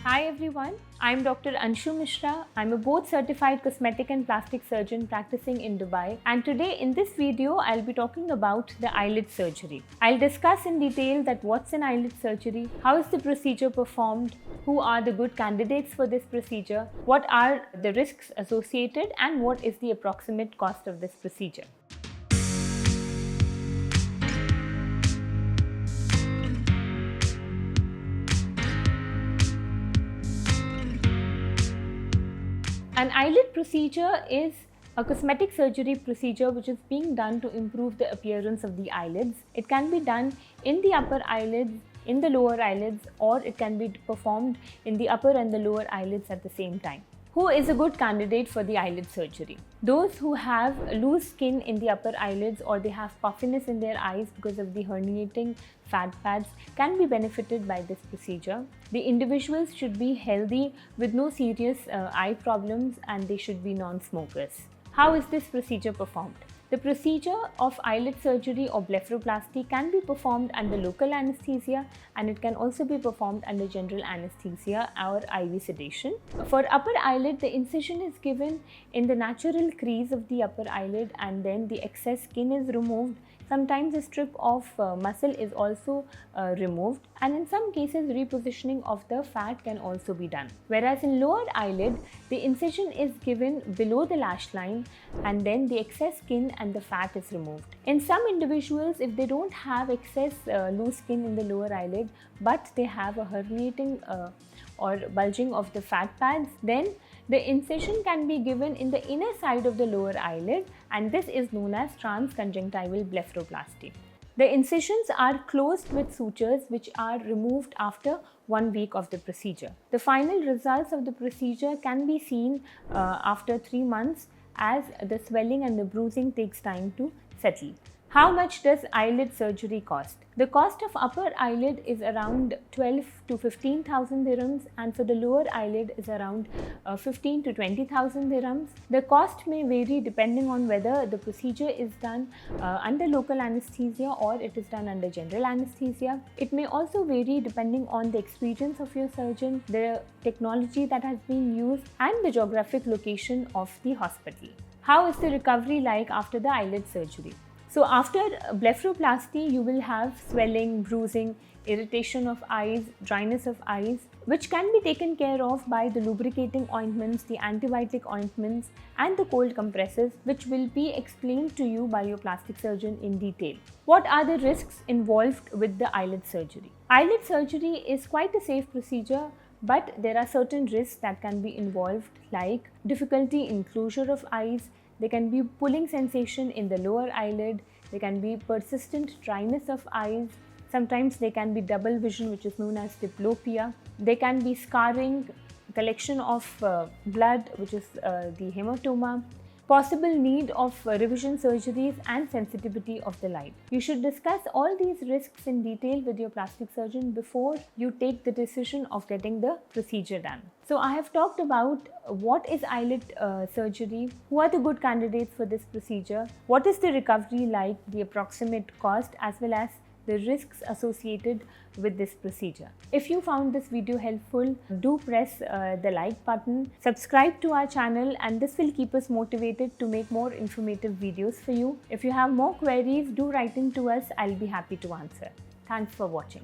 Hi everyone, I'm Dr. Anshu Mishra. I'm a board certified cosmetic and plastic surgeon practicing in Dubai, and today in this video I'll be talking about the eyelid surgery. I'll discuss in detail that what's an eyelid surgery, how is the procedure performed, who are the good candidates for this procedure, what are the risks associated, and what is the approximate cost of this procedure. An eyelid procedure is a cosmetic surgery procedure which is being done to improve the appearance of the eyelids. It can be done in the upper eyelids, in the lower eyelids, or it can be performed in the upper and the lower eyelids at the same time. Who is a good candidate for the eyelid surgery? Those who have loose skin in the upper eyelids or they have puffiness in their eyes because of the herniating fat pads can be benefited by this procedure. The individuals should be healthy with no serious eye problems, and they should be non-smokers. How is this procedure performed? The procedure of eyelid surgery or blepharoplasty can be performed under local anesthesia, and it can also be performed under general anesthesia or IV sedation. For upper eyelid, the incision is given in the natural crease of the upper eyelid, and then the excess skin is removed. Sometimes a strip of muscle is also removed, and in some cases repositioning of the fat can also be done. Whereas in lower eyelid, the incision is given below the lash line, and then the excess skin and the fat is removed. In some individuals, if they don't have excess loose skin in the lower eyelid, but they have a herniating or bulging of the fat pads, then the incision can be given in the inner side of the lower eyelid, and this is known as transconjunctival blepharoplasty. The incisions are closed with sutures which are removed after 1 week of the procedure. The final results of the procedure can be seen after 3 months, as the swelling and the bruising takes time to settle. How much does eyelid surgery cost? The cost of upper eyelid is around 12 to 15,000 dirhams, and for the lower eyelid is around 15 to 20,000 dirhams. The cost may vary depending on whether the procedure is done under local anesthesia or it is done under general anesthesia. It may also vary depending on the experience of your surgeon, the technology that has been used, and the geographic location of the hospital. How is the recovery like after the eyelid surgery? So after blepharoplasty, you will have swelling, bruising, irritation of eyes, dryness of eyes, which can be taken care of by the lubricating ointments, the antibiotic ointments, and the cold compressors, which will be explained to you by your plastic surgeon in detail. What are the risks involved with the eyelid surgery? Eyelid surgery is quite a safe procedure, but there are certain risks that can be involved, like difficulty in closure of eyes. There can be pulling sensation in the lower eyelid. There can be persistent dryness of eyes. Sometimes there can be double vision, which is known as diplopia. There can be scarring, collection of blood, which is the hematoma. Possible need of revision surgeries and sensitivity of the light. You should discuss all these risks in detail with your plastic surgeon before you take the decision of getting the procedure done. So I have talked about what is eyelid surgery, who are the good candidates for this procedure, what is the recovery like, the approximate cost, as well as the risks associated with this procedure. If you found this video helpful, do press the like button, subscribe to our channel, and this will keep us motivated to make more informative videos for you. If you have more queries, do write in to us. I'll be happy to answer. Thanks for watching.